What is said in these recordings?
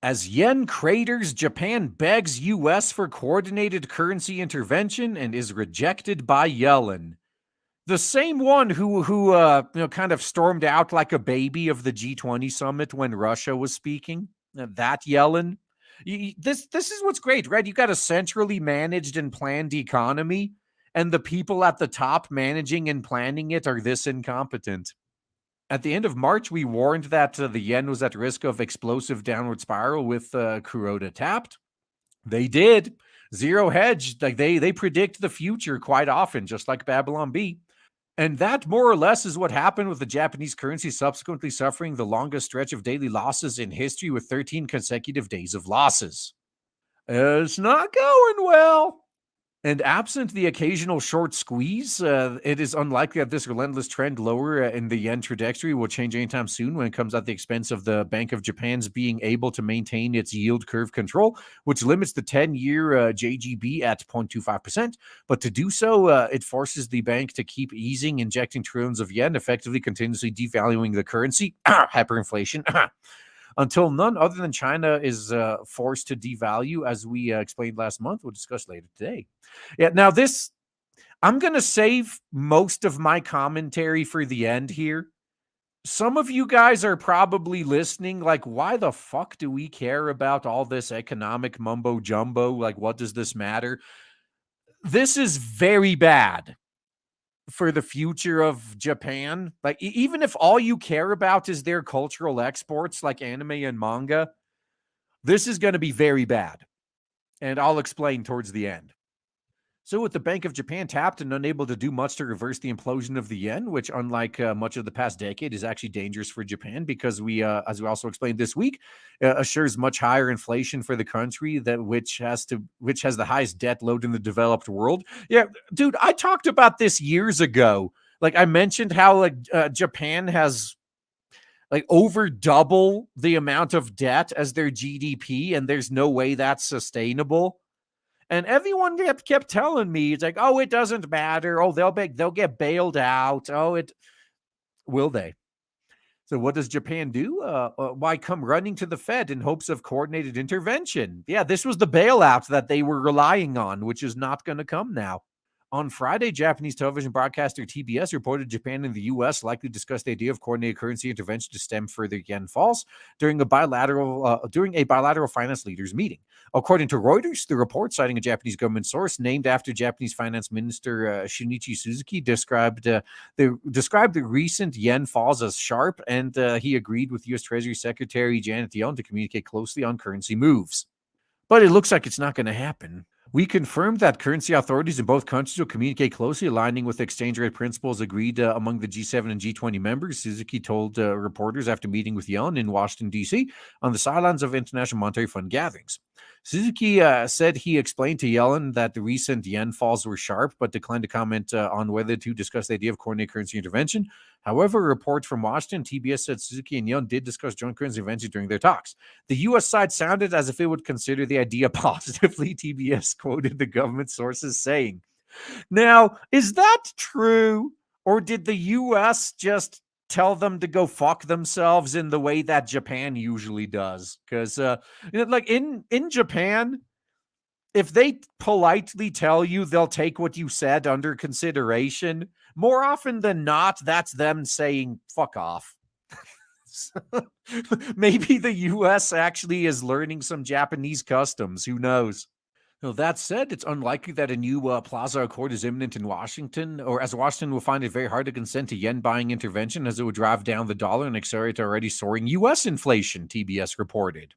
As yen craters, Japan begs U.S. for coordinated currency intervention and is rejected by Yellen. The same one who kind of stormed out like a baby of the G20 summit when Russia was speaking. That Yellen. This is what's great, right? You got a centrally managed and planned economy, and the people at the top managing and planning it are this incompetent. At the end of March, we warned that the yen was at risk of explosive downward spiral with Kuroda tapped. They did. Zero hedge. Like they predict the future quite often, just like Babylon Bee. And that more or less is what happened with the Japanese currency subsequently suffering the longest stretch of daily losses in history with 13 consecutive days of losses. It's not going well. And absent the occasional short squeeze, it is unlikely that this relentless trend lower in the yen trajectory will change anytime soon when it comes at the expense of the Bank of Japan's being able to maintain its yield curve control, which limits the 10-year JGB at 0.25%. But to do so, it forces the bank to keep easing, injecting trillions of yen, effectively continuously devaluing the currency, hyperinflation, until none other than China is forced to devalue, as we explained last month. We'll discuss later today. Yeah, now this, I'm going to save most of my commentary for the end here. Some of you guys are probably listening like, why the fuck do we care about all this economic mumbo jumbo? Like, what does this matter? This is very bad for the future of Japan. Like, even if all you care about is their cultural exports like anime and manga, this is going to be very bad. And I'll explain towards the end. So with the Bank of Japan tapped and unable to do much to reverse the implosion of the yen, which unlike much of the past decade is actually dangerous for Japan because we, as we also explained this week, assures much higher inflation for the country that which has the highest debt load in the developed world. Yeah, dude, I talked about this years ago. Like I mentioned how Japan has like over double the amount of debt as their GDP, and there's no way that's sustainable. And everyone kept telling me, it's like, oh, it doesn't matter. Oh, they'll get bailed out. Oh, will they? So what does Japan do? Why come running to the Fed in hopes of coordinated intervention? Yeah, this was the bailout that they were relying on, which is not going to come now. On Friday, Japanese television broadcaster TBS reported Japan and the U.S. likely discussed the idea of coordinated currency intervention to stem further yen falls during a bilateral finance leaders meeting. According to Reuters, the report, citing a Japanese government source named after Japanese Finance Minister Shinichi Suzuki, described the recent yen falls as sharp, and he agreed with U.S. Treasury Secretary Janet Yellen to communicate closely on currency moves. But it looks like it's not going to happen. We confirmed that currency authorities in both countries will communicate closely, aligning with exchange rate principles agreed among the G7 and G20 members, Suzuki told reporters after meeting with Yellen in Washington, D.C., on the sidelines of International Monetary Fund gatherings. Suzuki said he explained to Yellen that the recent yen falls were sharp, but declined to comment on whether to discuss the idea of coordinated currency intervention. However, a report from Washington, TBS said Suzuki and Yellen did discuss joint currency intervention during their talks. The U.S. side sounded as if it would consider the idea positively, TBS quoted the government sources saying. Now, is that true? Or did the U.S. just tell them to go fuck themselves in the way that Japan usually does? Because, like in Japan, if they politely tell you they'll take what you said under consideration, more often than not, that's them saying fuck off. Maybe the U.S. actually is learning some Japanese customs. Who knows? Now, that said, it's unlikely that a new Plaza Accord is imminent in Washington, or as Washington will find it very hard to consent to yen buying intervention as it would drive down the dollar and accelerate already soaring U.S. inflation, TBS reported.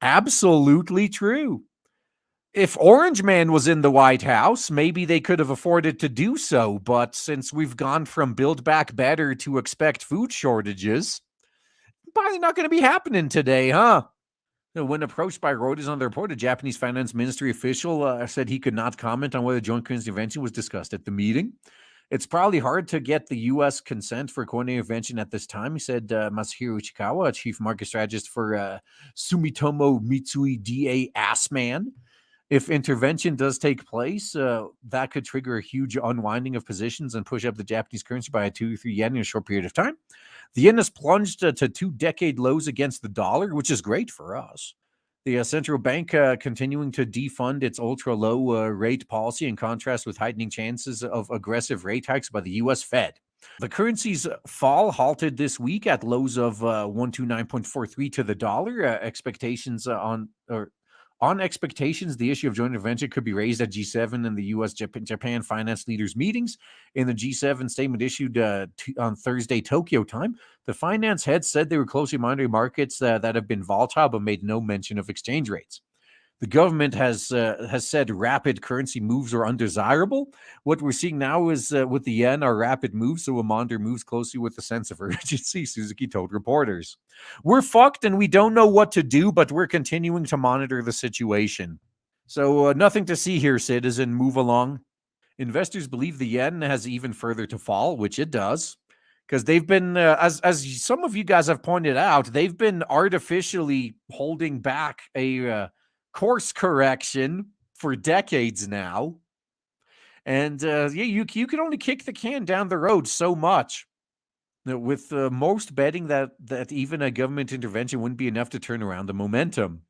Absolutely true. If Orange Man was in the White House, maybe they could have afforded to do so, but since we've gone from Build Back Better to expect food shortages, probably not going to be happening today, huh? When approached by Reuters on the report, a Japanese finance ministry official said he could not comment on whether joint currency intervention was discussed at the meeting. It's probably hard to get the U.S. consent for coordinated intervention at this time, he said Masahiro Ichikawa, a chief market strategist for Sumitomo Mitsui D.A. Assman. If intervention does take place, that could trigger a huge unwinding of positions and push up the Japanese currency by 2 or 3 yen in a short period of time. The yen has plunged to 2-decade lows against the dollar, which is great for us. The central bank continuing to defund its ultra low rate policy in contrast with heightening chances of aggressive rate hikes by the US Fed. The currency's fall halted this week at lows of 129.43 to the dollar. On expectations, the issue of joint intervention could be raised at G7 and the U.S. Japan finance leaders' meetings. In the G7 statement issued on Thursday, Tokyo time, the finance heads said they were closely monitoring markets that have been volatile, but made no mention of exchange rates. The government has said rapid currency moves are undesirable. What we're seeing now is with the yen are rapid moves, so a monitor moves closely with a sense of urgency, Suzuki told reporters. We're fucked and we don't know what to do, but we're continuing to monitor the situation. So nothing to see here, citizen. Move along. Investors believe the yen has even further to fall, which it does, because they've been, as some of you guys have pointed out, they've been artificially holding back a course correction for decades now. And you can only kick the can down the road so much. With most betting that even a government intervention wouldn't be enough to turn around the momentum.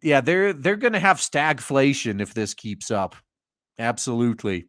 Yeah, they're going to have stagflation if this keeps up. Absolutely.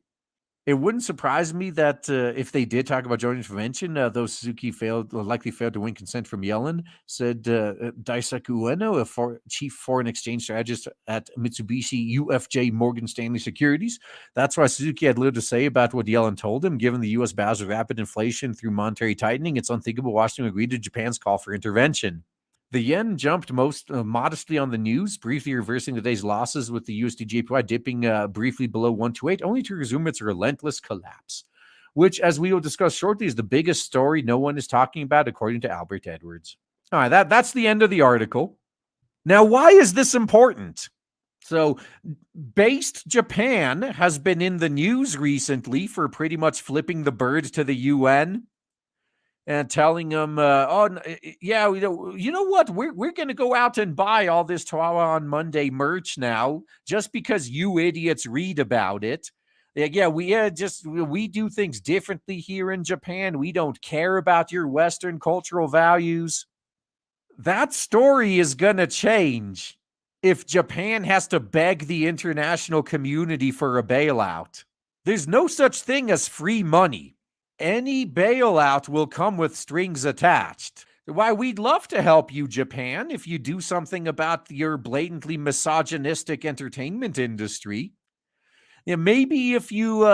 It wouldn't surprise me that if they did talk about joint intervention, though Suzuki likely failed to win consent from Yellen, said Daisaku Ueno, chief foreign exchange strategist at Mitsubishi UFJ Morgan Stanley Securities. That's why Suzuki had little to say about what Yellen told him. Given the U.S. battles with rapid inflation through monetary tightening, it's unthinkable Washington agreed to Japan's call for intervention. The yen jumped most modestly on the news, briefly reversing the day's losses with the USD JPY dipping briefly below 128, only to resume its relentless collapse, which, as we will discuss shortly, is the biggest story no one is talking about, according to Albert Edwards. All right, that's the end of the article. Now, why is this important? So, based Japan has been in the news recently for pretty much flipping the bird to the UN. And telling them, yeah, you know what? We're going to go out and buy all this Tawa on Monday merch now, just because you idiots read about it. Yeah, we do things differently here in Japan. We don't care about your Western cultural values. That story is going to change if Japan has to beg the international community for a bailout. There's no such thing as free money. Any bailout will come with strings attached. Why, we'd love to help you, Japan, if you do something about your blatantly misogynistic entertainment industry. Yeah, maybe if you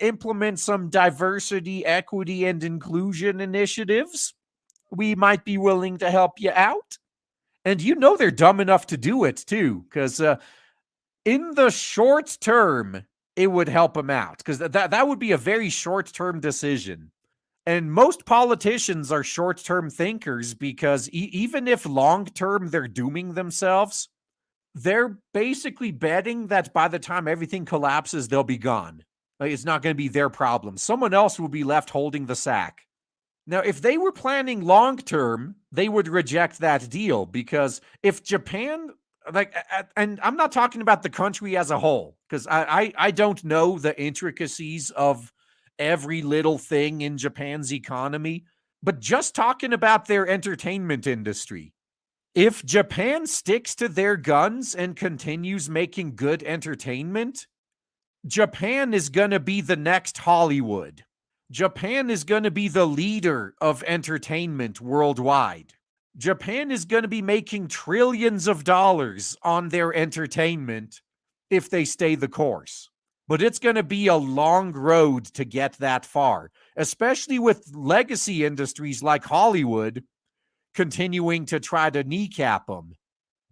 implement some diversity, equity, and inclusion initiatives, we might be willing to help you out. And you know they're dumb enough to do it, too, because in the short term, it would help them out, because that would be a very short-term decision. And most politicians are short-term thinkers, because even if long-term they're dooming themselves, they're basically betting that by the time everything collapses, they'll be gone. Like, it's not going to be their problem. Someone else will be left holding the sack. Now, if they were planning long-term, they would reject that deal, because if Japan... and I'm not talking about the country as a whole, because I don't know the intricacies of every little thing in Japan's economy, but just talking about their entertainment industry. If Japan sticks to their guns and continues making good entertainment, Japan is going to be the next Hollywood. Japan is going to be the leader of entertainment worldwide. Japan is going to be making trillions of dollars on their entertainment if they stay the course. But it's going to be a long road to get that far, especially with legacy industries like Hollywood continuing to try to kneecap them.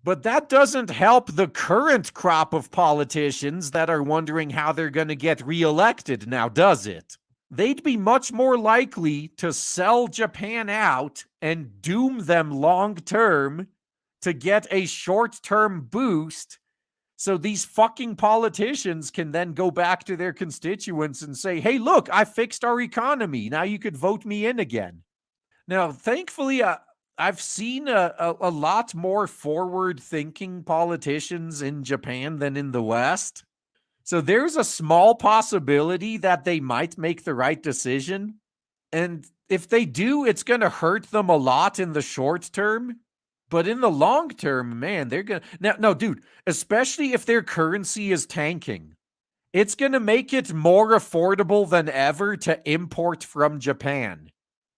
But that doesn't help the current crop of politicians that are wondering how they're going to get reelected now, does it? They'd be much more likely to sell Japan out and doom them long-term to get a short-term boost, so these fucking politicians can then go back to their constituents and say, hey, look, I fixed our economy. Now you could vote me in again. Now, thankfully, I've seen a lot more forward-thinking politicians in Japan than in the West. So there's a small possibility that they might make the right decision. And if they do, it's going to hurt them a lot in the short term. But in the long term, man, they're going to. Now, no, dude, especially if their currency is tanking, it's going to make it more affordable than ever to import from Japan.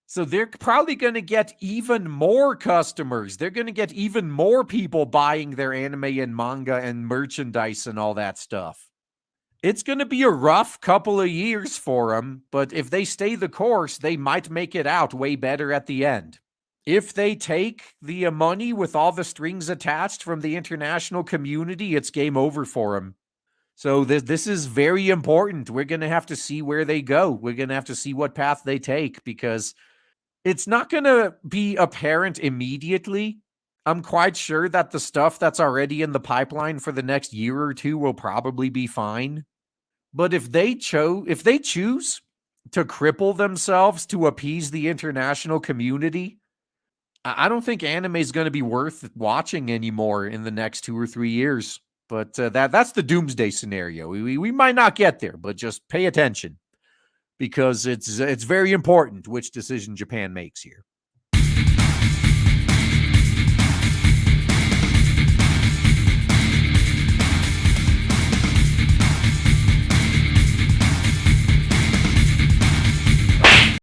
So they're probably going to get even more customers. They're going to get even more people buying their anime and manga and merchandise and all that stuff. It's going to be a rough couple of years for them, but if they stay the course, they might make it out way better at the end. If they take the money with all the strings attached from the international community, it's game over for them. So this is very important. We're going to have to see where they go. We're going to have to see what path they take because it's not going to be apparent immediately. I'm quite sure that the stuff that's already in the pipeline for the next year or two will probably be fine. But if they choose to cripple themselves to appease the international community, I don't think anime is going to be worth watching anymore in the next 2 or 3 years. But that's the doomsday scenario. We might not get there, but just pay attention because it's very important which decision Japan makes here.